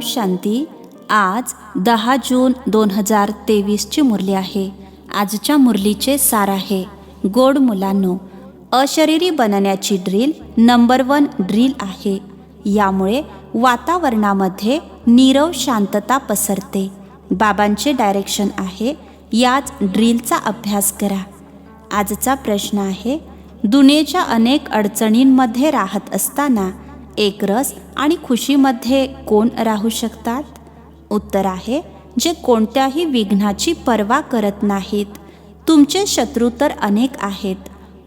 शांती. आज 10 जून 2023ची मुरली आहे. आजच्या मुरलीचे सार आहे, गोड मुलांनो, अशरीरी बनण्याची ड्रिल नंबर 1 ड्रिल आहे. यामुळे वातावरणामध्ये नीरव शांतता पसरते. बाबांचे डायरेक्शन आहे, याच ड्रिलचा अभ्यास करा. आजचा प्रश्न आहे, दुनियेच्या अनेक अडचणींमध्ये राहत असताना एकरस आणि खुशीमध्ये कोण राहू शकतात? उत्तर आहे, जे कोणत्याही विघ्नाची पर्वा करत नाहीत. तुमचे शत्रू तर अनेक आहेत.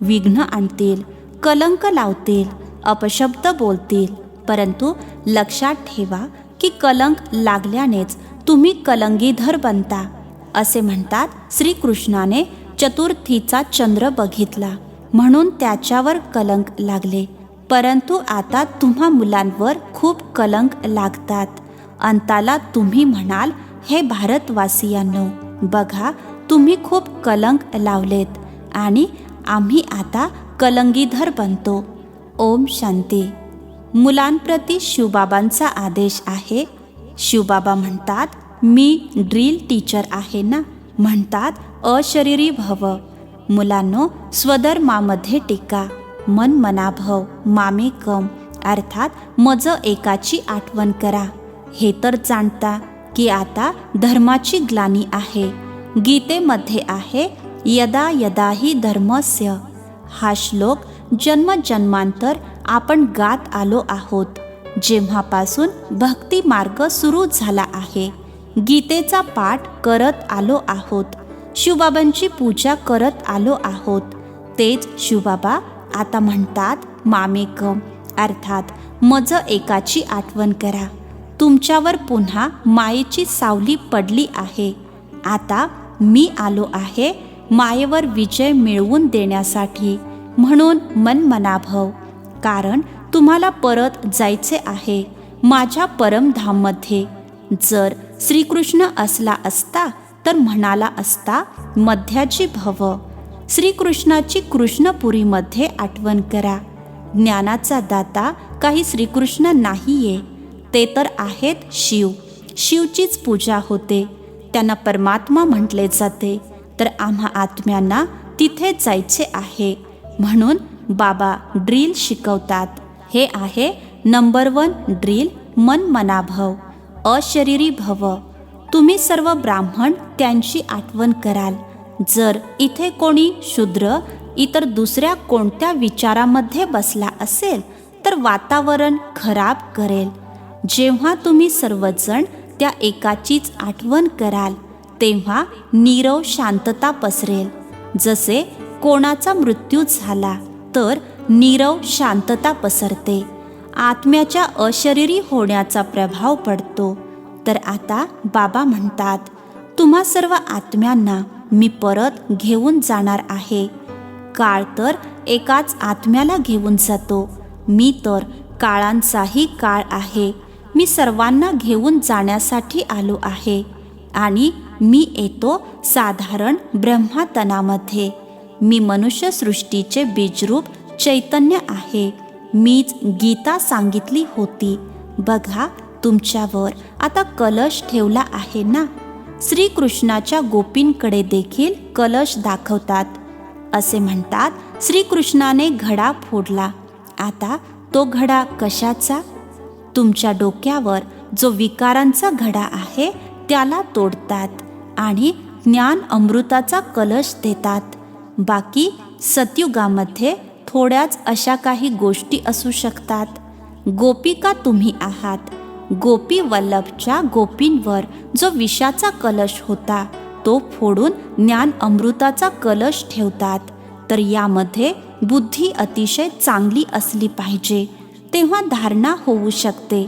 विघ्न आणतील, कलंक लावतील, अपशब्द बोलतील, परंतु लक्षात ठेवा की कलंक लागल्यानेच तुम्ही कलंगीधर बनता. असे म्हणतात, श्रीकृष्णाने चतुर्थीचा चंद्र बघितला म्हणून त्याच्यावर कलंक लागले, परंतु आता तुम्हा मुलांवर खूप कलंक लागतात. अंताला तुम्ही म्हणाल, हे भारतवासियांनो, बघा तुम्ही खूप कलंक लावलेत आणि आम्ही आता कलंगीधर बनतो. ओम शांती. मुलांप्रती शिवबाबांचा आदेश आहे. शिवबाबा म्हणतात, मी ड्रिल टीचर आहे ना. म्हणतात अशरीरी भव. मुलांनो, स्वधर्मामध्ये टिका. मन मनाभव मामेकम, अर्थात मज एकाची आठवण करा. हे तर जाणता की आता धर्माची ग्लानी आहे. गीतेमध्ये आहे, यदा यदा हि धर्मस्य. हा श्लोक जन्मजन्मांतर आपण गात आलो आहोत. जेव्हापासून भक्ती मार्ग सुरू झाला आहे, गीतेचा पाठ करत आलो आहोत, शिवबाबांची पूजा करत आलो आहोत. तेच शिवबाबा आता म्हणतात, मामेकम, अर्थात मज एकाची आठवण करा. तुमच्यावर पुन्हा मायेची सावली पडली आहे. आता मी आलो आहे मायेवर विजय मिळवून देण्यासाठी. म्हणून मन मनाभव, कारण तुम्हाला परत जायचे आहे माझ्या परमधाममध्ये. जर श्रीकृष्ण असला असता तर म्हणाला असता, मध्याची भव. श्रीकृष्णाची कृष्णपुरीमध्ये आठवण करा. ज्ञानाचा दाता काही श्रीकृष्ण नाहीये, ते तर आहेत शिव. शिवचीच पूजा होते, त्यांना परमात्मा म्हटले जाते. तर आम्हा आत्म्यांना तिथे जायचे आहे. म्हणून बाबा ड्रिल शिकवतात. हे आहे नंबर 1 ड्रिल, मन मनाभव, अशरीरी भव. तुम्ही सर्व ब्राह्मण त्यांची आठवण कराल. जर इथे कोणी शूद्र इतर दुसऱ्या कोणत्या विचारामध्ये बसला असेल तर वातावरण खराब करेल. जेव्हा तुम्ही सर्वजण त्या एकाचीच आठवण कराल तेव्हा नीरव शांतता पसरेल. जसे कोणाचा मृत्यू झाला तर नीरव शांतता पसरते. आत्म्याच्या अशरीरी होण्याचा प्रभाव पडतो. तर आता बाबा म्हणतात, तुम्हा सर्व आत्म्यांना मी परत घेऊन जाणार आहे. काळ तर एकाच आत्म्याला घेऊन जातो. मी तर काळांचाही काळ आहे. मी सर्वांना घेऊन जाण्यासाठी आलो आहे आणि मी येतो साधारण ब्रह्मातनामध्ये. मी मनुष्यसृष्टीचे बीजरूप चैतन्य आहे. मीच गीता सांगितली होती. बघा, तुमच्यावर आता कलश ठेवला आहे ना. श्रीकृष्णाच्या गोपींकडे देखील कलश दाखवतात. असे म्हणतात, श्रीकृष्णाने घडा फोडला. आता तो घडा कशाचा? तुमच्या डोक्यावर जो विकारांचा घडा आहे त्याला तोडतात आणि ज्ञान अमृताचा कलश देतात. बाकी सतयुगामध्ये थोड्याच अशा काही गोष्टी असू शकतात. गोपिका तुम्ही आहात. गोपी वल्लभच्या गोपींवर जो विषाचा कलश होता तो फोडून ज्ञान अमृताचा कलश ठेवतात. तर यामध्ये बुद्धी अतिशय चांगली असली पाहिजे, तेव्हा धारणा होऊ शकते.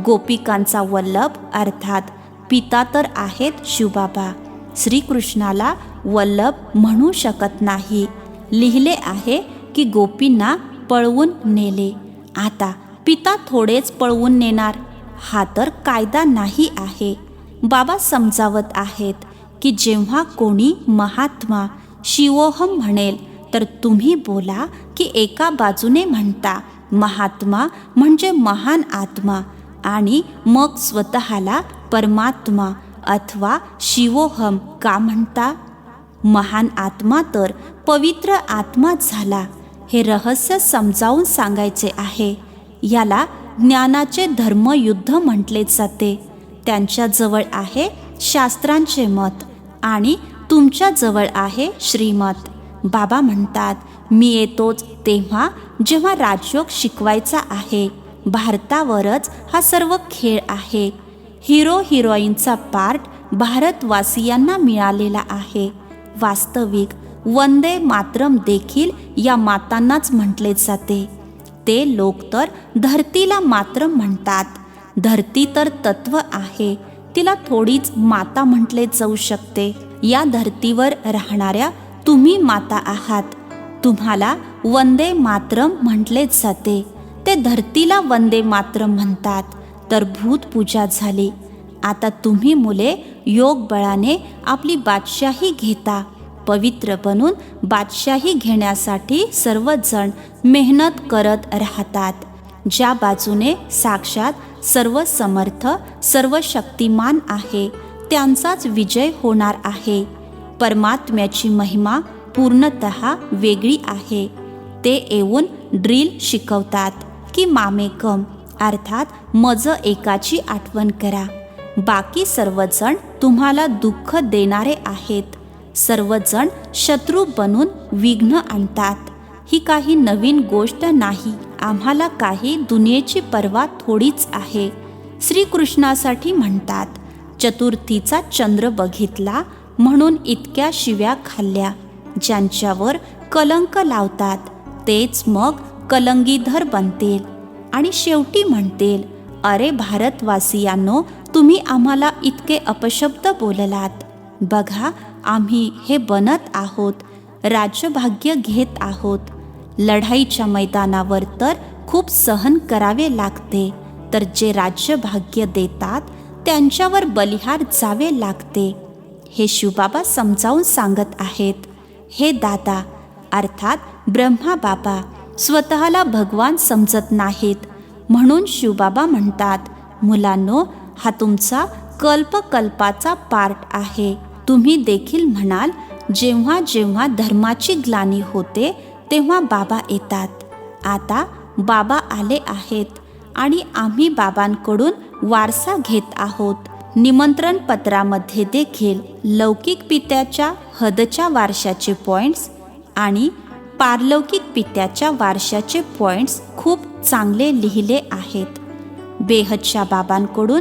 गोपिकांचा वल्लभ अर्थात पिता तर आहेत शिवबाबा. श्रीकृष्णाला वल्लभ म्हणू शकत नाही. लिहिले आहे की गोपींना पळवून नेले. आता पिता थोडेच पळवून नेणार, हा तर कायदा नाही आहे. बाबा समजावत आहेत की जेव्हा कोणी महात्मा शिवोहम म्हणेल तर तुम्ही बोला की एका बाजूने म्हणता महात्मा म्हणजे महान आत्मा आणि मग स्वतःला परमात्मा अथवा शिवोहम का म्हणता? महान आत्मा तर पवित्र आत्मा झाला. हे रहस्य समजावून सांगायचे आहे. याला ज्ञानाचे धर्मयुद्ध म्हटले जाते. त्यांच्याजवळ आहे शास्त्रांचे मत आणि तुमच्याजवळ आहे श्रीमत. बाबा म्हणतात, मी येतोच तेव्हा जेव्हा राजयोग शिकवायचा आहे. भारतावरच हा सर्व खेळ आहे. हिरो हिरोईनचा पार्ट भारतवासियांना मिळालेला आहे. वास्तविक वंदे मातरम देखील या मातांनाच म्हटले जाते. ते लोक तर धरतीला मातरम म्हणतात. धरती तर तत्व आहे, तिला थोडीच माता म्हटले जाऊ शकते. या धरतीवर राहणाऱ्या तुम्ही माता आहात. तुम्हाला वंदे मातरम म्हटले जाते. ते धरतीला वंदे मातरम म्हणतात. तर भूतपूजा झाली. आता तुम्ही मुले योग बळाने आपली बादशाही घेता. पवित्र बनून बादशाही घेण्यासाठी सर्वजण मेहनत करत राहतात. ज्या बाजूने साक्षात सर्व समर्थ सर्व शक्तिमान आहे त्यांचाच विजय होणार आहे. परमात्म्याची महिमा पूर्णतः वेगळी आहे. ते येऊन ड्रिल शिकवतात की मामेकम अर्थात मज एकाची आठवण करा. बाकी सर्वजण तुम्हाला दुःख देणारे आहेत. सर्वजण शत्रू बनून विघ्न आणतात. ही काही नवीन गोष्ट नाही. आम्हाला काही दुनियेची पर्वा थोडीच आहे. श्रीकृष्णासाठी म्हणतात, चतुर्थीचा चंद्र बघितला म्हणून इतक्या शिव्या खाल्ल्या. ज्यांच्यावर कलंक लावतात तेच मग कलंगीधर बनतील आणि शेवटी म्हणतील, अरे भारतवासियांनो, तुम्ही आम्हाला इतके अपशब्द बोललात. बघा, आम्ही हे बनत आहोत, राज्यभाग्य घेत आहोत. लढाईच्या मैदानावर तर खूप सहन करावे लागते. तर जे राज्यभाग्य देतात त्यांच्यावर बलिहार जावे लागते. हे शिवबाबा समजावून सांगत आहेत. हे दादा अर्थात ब्रह्मा बाबा स्वतःला भगवान समजत नाहीत. म्हणून शिवबाबा म्हणतात, मुलांनो, हा तुमचा कल्पकल्पाचा पार्ट आहे. तुम्ही देखील म्हणाल, जेव्हा जेव्हा धर्माची ग्लानी होते तेव्हा बाबा येतात. आता बाबा आले आहेत आणि आम्ही बाबांकडून वारसा घेत आहोत. निमंत्रण पत्रामध्ये देखील लौकिक पित्याच्या हदच्या वारशाचे पॉईंट्स आणि पारलौकिक पित्याच्या वारशाचे पॉईंट्स खूप चांगले लिहिले आहेत. बेहदच्या बाबांकडून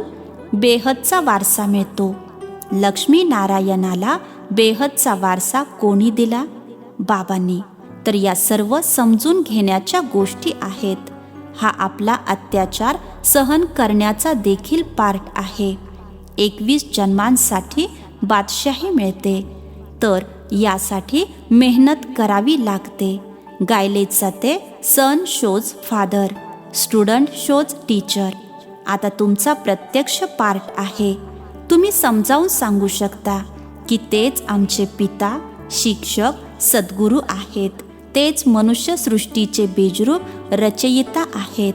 बेहदचा वारसा मिळतो. लक्ष्मीनारायणाला बेहदचा वारसा कोणी दिला? बाबांनी. तर या सर्व समजून घेण्याच्या गोष्टी आहेत. हा आपला अत्याचार सहन करण्याचा देखील पार्ट आहे. 21 जन्मांसाठी बादशाही मिळते. तर यासाठी मेहनत करावी लागते. गायले जाते, son shows father, student shows teacher. आता तुमचा प्रत्यक्ष पार्ट आहे. तुम्ही समजावून सांगू शकता की तेच आमचे पिता, शिक्षक, सद्गुरू आहेत. तेच मनुष्यसृष्टीचे बीजरूप रचयिता आहेत.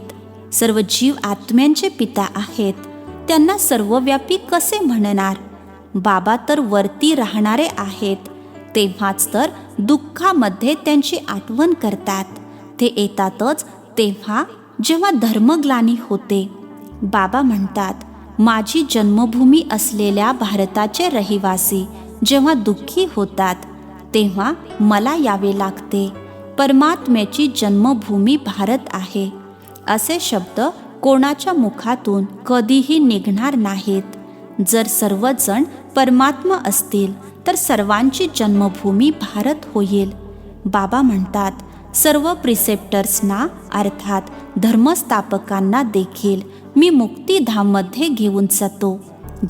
सर्व जीव आत्म्यांचे पिता आहेत. त्यांना सर्वव्यापी कसे म्हणणार? बाबा तर वरती राहणारे आहेत. तेव्हाच तर दुःखामध्ये त्यांची आठवण करतात. ते येतातच तेव्हा जेव्हा धर्मग्लानी होते. बाबा म्हणतात, माझी जन्मभूमी असलेल्या भारताचे रहिवासी जेव्हा दुःखी होतात तेव्हा मला यावे लागते. परमात्म्याची जन्मभूमी भारत आहे असे शब्द कोणाच्या मुखातून कधीही निघणार नाहीत. जर सर्वजण परमात्मा असतील तर सर्वांची जन्मभूमी भारत होईल. बाबा म्हणतात, सर्व प्रिसेप्टर्सना अर्थात धर्मस्थापकांना देखील मी मुक्तिधाममध्ये घेऊन जातो.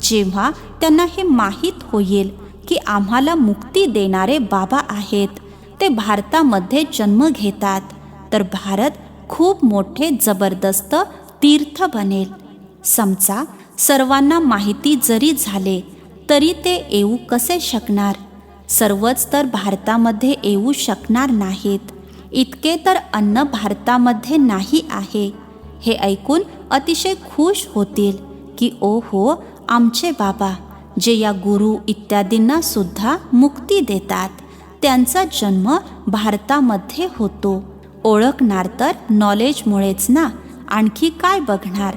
जेव्हा त्यांना हे माहीत होईल की आम्हाला मुक्ती देणारे बाबा आहेत, ते भारतामध्ये जन्म घेतात, तर भारत खूप मोठे जबरदस्त तीर्थ बनेल. समजा सर्वांना माहिती जरी झाले तरी ते येऊ कसे शकणार? सर्वच तर भारतामध्ये येऊ शकणार नाहीत. इतके तर अन्न भारतामध्ये नाही आहे. हे ऐकून अतिशय खुश होतील की ओहो, आमचे बाबा जे या गुरु इत्यादींना सुद्धा मुक्ती देतात, त्यांचा जन्म भारतामध्ये होतो. ओळखणार तर नॉलेजमुळेच ना, आणखी काय बघणार.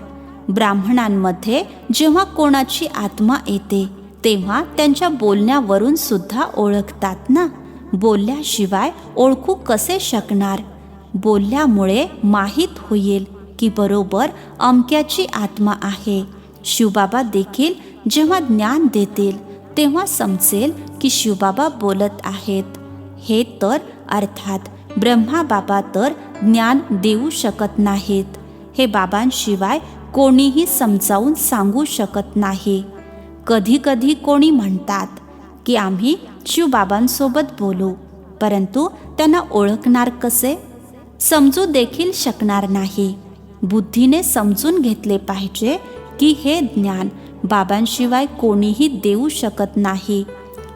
ब्राह्मणांमध्ये जेव्हा कोणाची आत्मा येते तेव्हा त्यांच्या बोलण्यावरून सुद्धा ओळखतात ना. बोलल्याशिवाय ओळखू कसे शकणार. बोलल्यामुळे माहीत होईल की बरोबर अमक्याची आत्मा आहे. शिवबाबा देखील जेव्हा ज्ञान देतील तेव्हा समजेल की शिवबाबा बोलत आहेत. हे तर अर्थात ब्रह्मा बाबा तर ज्ञान देऊ शकत नाहीत. हे बाबांशिवाय कोणीही समजावून सांगू शकत नाही. कधी कधी कोणी म्हणतात की आम्ही शिवबाबांसोबत बोलू, परंतु त्यांना ओळखणार कसे. समजू देखील शकणार नाही. बुद्धीने समजून घेतले पाहिजे की हे ज्ञान बाबांशिवाय कोणीही देऊ शकत नाही.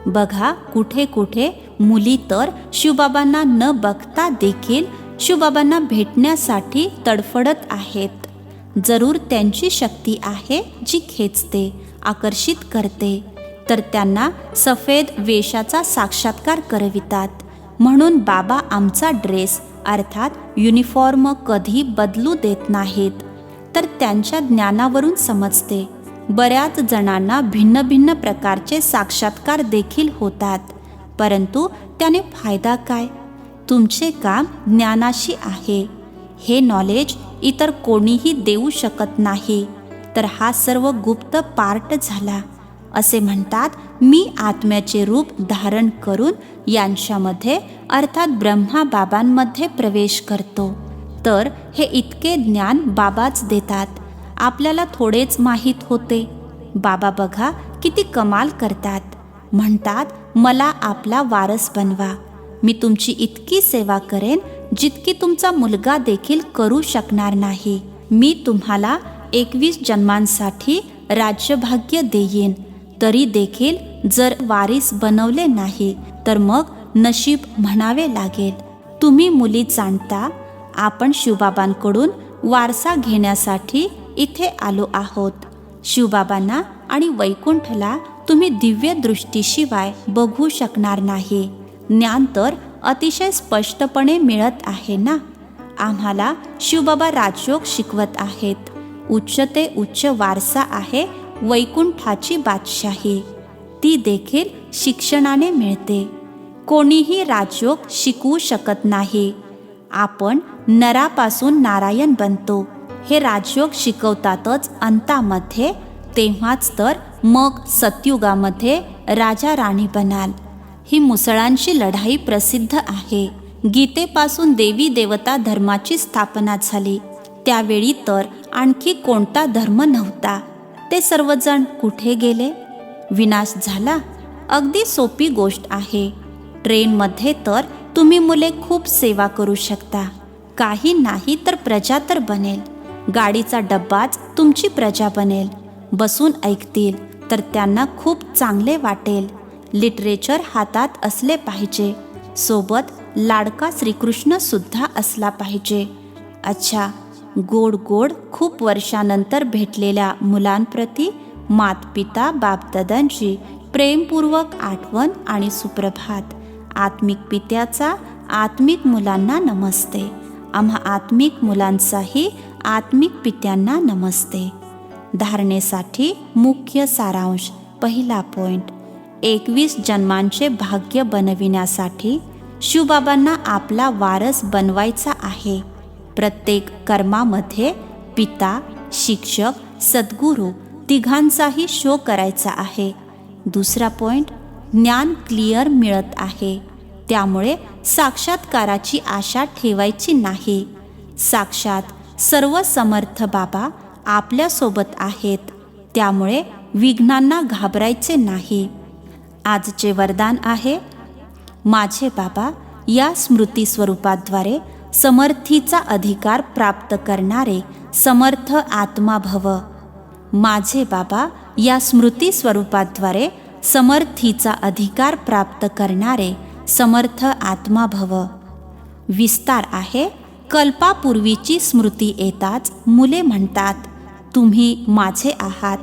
बघा, कुठे कुठे मुली तर शिवबाबांना न बघता देखील शिवबाबांना भेटण्यासाठी तडफडत आहेत. जरूर त्यांची शक्ती आहे जी खेचते, आकर्षित करते, तर त्यांना सफेद वेशाचा साक्षात्कार करवितात. म्हणून बाबा आमचा ड्रेस अर्थात युनिफॉर्म कधी बदलू देत नाहीत. तर त्यांच्या ज्ञानावरून समजते. बऱ्याच जणांना भिन्न भिन्न प्रकारचे साक्षात्कार देखील होतात, परंतु त्याने फायदा काय. तुमचे काम ज्ञानाशी आहे. हे नॉलेज इतर कोणीही देऊ शकत नाही. तर हा सर्व गुप्त पार्ट झाला. असे म्हणतात, मी आत्म्याचे रूप धारण करून यांच्यामध्ये अर्थात ब्रह्मा बाबांमध्ये प्रवेश करतो. तर हे इतके ज्ञान बाबाच देतात. आपल्याला थोडेच माहीत होते. बाबा बघा किती कमाल करतात. म्हणतात, मला आपला वारस बनवा. मी तुमची इतकी सेवा करेन जितकी तुमचा मुलगा देखील करू शकणार नाही. मी तुम्हाला 21 जन्मांसाठी राज्यभाग्य देईन. तरी देखील जर वारीस बनवले नाही तर मग नशीब म्हणावे लागेल. तुम्ही मुली जाणता, आपण शिवबाबांकडून वारसा घेण्यासाठी इथे आलो आहोत. शिवबाबांना आणि वैकुंठला तुम्ही दिव्य दृष्टीशिवाय बघू शकणार नाही. ज्ञान तर अतिशय स्पष्टपणे मिळत आहे ना. आम्हाला शिवबाबा राजयोग शिकवत आहेत. उच्च ते उच्च वारसा आहे वैकुंठाची बादशाही. ती देखील शिक्षणाने मिळते. कोणीही राजयोग शिकवू शकत नाही. आपण नरापासून नारायण बनतो. हे राजयोग शिकवतातच अंतामध्ये. तेव्हाच तर मग सतयुगामध्ये राजा राणी बनाल. ही मुसळांची लढाई प्रसिद्ध आहे. गीतेपासून देवी देवता धर्माची स्थापना झाली. त्यावेळी तर आणखी कोणता धर्म नव्हता. ते सर्वजण कुठे गेले. विनाश झाला. अगदी सोपी गोष्ट आहे. ट्रेनमध्ये तर तुम्ही मुले खूप सेवा करू शकता. काही नाही तर प्रजा तर बनेल. गाडीचा डब्बाच तुमची प्रजा बनेल. बसून ऐकतील तर त्यांना खूप चांगले वाटेल. लिटरेचर हातात असले पाहिजे. सोबत लाडका श्रीकृष्ण सुद्धा असला पाहिजे. अच्छा, गोड गोड खूप वर्षानंतर भेटलेल्या मुलांप्रती मातपिता बापदादांची प्रेमपूर्वक आठवण आणि सुप्रभात. आत्मिक पित्याचा आत्मिक मुलांना नमस्ते. आम्हा आत्मिक मुलांचाही आत्मिक पित्यांना नमस्ते. धारणेसाठी मुख्य सारांश. पहिला पॉइंट, 21 जन्मांचे भाग्य बनविण्यासाठी शिवबाबांना आपला वारस बनवायचा आहे. प्रत्येक कर्मामध्ये पिता, शिक्षक, सद्गुरू तिघांचाही शो करायचा आहे. दुसरा पॉइंट, ज्ञान क्लिअर मिळत आहे. त्यामुळे साक्षात्काराची आशा ठेवायची नाही. साक्षात सर्व समर्थ बाबा आपल्यासोबत आहेत. त्यामुळे विघ्नांना घाबरायचे नाही. आजचे वरदान आहे, माझे बाबा या स्मृती स्वरूपाद्वारे समर्थीचा अधिकार प्राप्त करणारे समर्थ आत्मा भव. माझे बाबा या स्मृती स्वरूपाद्वारे समर्थीचा अधिकार प्राप्त करणारे समर्थ आत्मा भव. विस्तार आहे, कल्पापूर्वीची स्मृती येताच मुले म्हणतात, तुम्ही माझे आहात,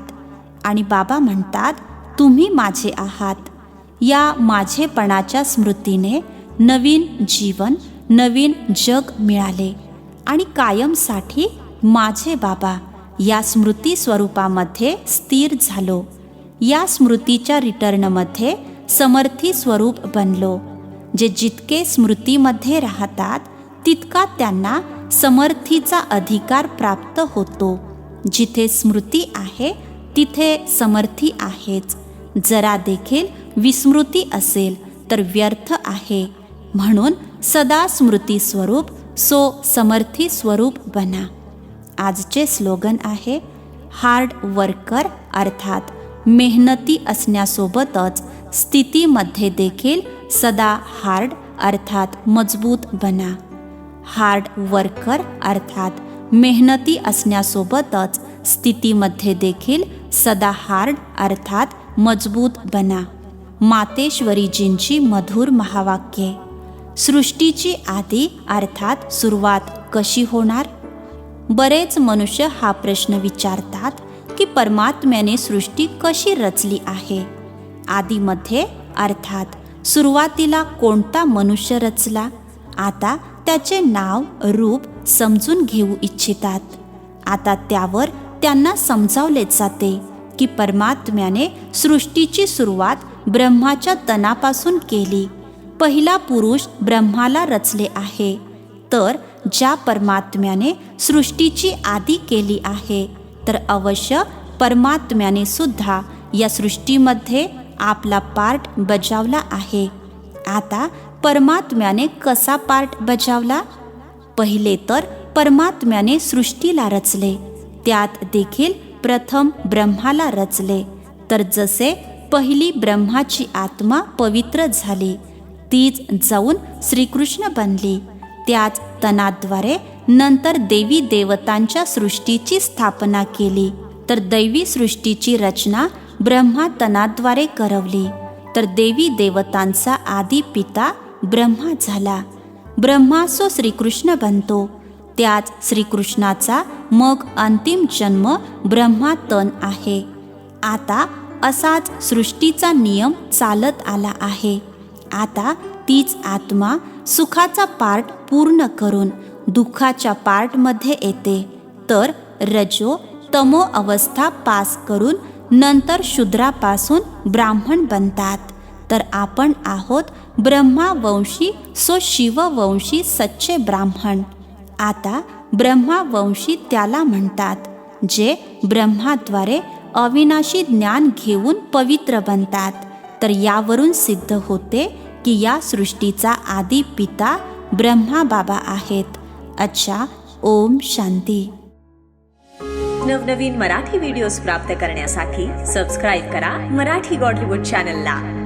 आणि बाबा म्हणतात, तुम्ही माझे आहात. या माझेपणाच्या स्मृतीने नवीन जीवन, नवीन जग मिळाले आणि कायमसाठी माझे बाबा या स्मृती स्वरूपामध्ये स्थिर झालो. या स्मृतीच्या रिटर्नमध्ये समर्थी स्वरूप बनलो. जे जितके स्मृतीमध्ये राहतात तितका त्यांना समर्थीचा अधिकार प्राप्त होतो. जिथे स्मृती आहे तिथे समर्थी आहेच. जरा देखील विस्मृती असेल तर व्यर्थ आहे. म्हणून सदा स्मृती स्वरूप सो समर्थी स्वरूप बना. आजचे स्लोगन आहे, हार्ड वर्कर अर्थात मेहनती असण्यासोबतच स्थितीमध्ये देखील सदा हार्ड अर्थात मजबूत बना. हार्ड वर्कर अर्थात मेहनती असण्यासोबतच स्थितीमध्ये देखील सदा हार्ड अर्थात मजबूत बना. मातेश्वरीजींची मधुर महावाक्ये. सृष्टीची आदी अर्थात सुरुवात कशी होणार? बरेच मनुष्य हा प्रश्न विचारतात की परमात्म्याने सृष्टी कशी रचली आहे. आदीमध्ये अर्थात सुरुवातीला कोणता मनुष्य रचला? आता त्याचे नाव रूप समजून घेऊ इच्छितात. आता त्यावर त्यांना समजावले जाते की परमात्म्याने सृष्टीची सुरुवात ब्रह्माच्या तनापासून केली. पहिला पुरुष ब्रह्माला रचले आहे. तर ज्या परमात्म्याने सृष्टीची आदी केली आहे तर अवश्य परमात्म्याने सुद्धा या सृष्टीमध्ये आपला पार्ट बजावला आहे. आता परमात्म्याने कसा पार्ट बजावला? पहिले तर परमात्म्याने सृष्टीला रचले, त्यात देखील प्रथम ब्रह्माला रचले. तर जसे पहिली ब्रह्माची आत्मा पवित्र झाली, तीच जाऊन श्रीकृष्ण बनली. त्याच तनाद्वारे नंतर देवी देवतांच्या सृष्टीची स्थापना केली. तर दैवी सृष्टीची रचना ब्रह्मा तनाद्वारे करवली. तर देवी देवतांचा आदी पिता ब्रह्मा झाला. ब्रह्मा सो श्रीकृष्ण बनतो. त्याच श्रीकृष्णाचा मग अंतिम जन्म ब्रह्मा तन आहे. आता असाच सृष्टीचा नियम चालत आला आहे. आता तीच आत्मा सुखाचा पार्ट पूर्ण करून दुःखाच्या पार्टमध्ये येते. तर रजो तमो अवस्था पास करून नंतर शूद्रापासून ब्राह्मण बनतात. तर आपण आहोत ब्रह्मावंशी सो शिववंशी सच्चे ब्राह्मण. आता ब्रह्मावंशी त्याला म्हणतात जे ब्रह्माद्वारे अविनाशी ज्ञान घेऊन पवित्र बनतात. तर यावरून सिद्ध होते की या सृष्टीचा आदी पिता ब्रह्मा बाबा आहेत. अच्छा, ओम शांती. नवनवीन मराठी व्हिडिओज प्राप्त करण्यासाठी सबस्क्राईब करा मराठी गॉड रिपोर्ट चॅनलला.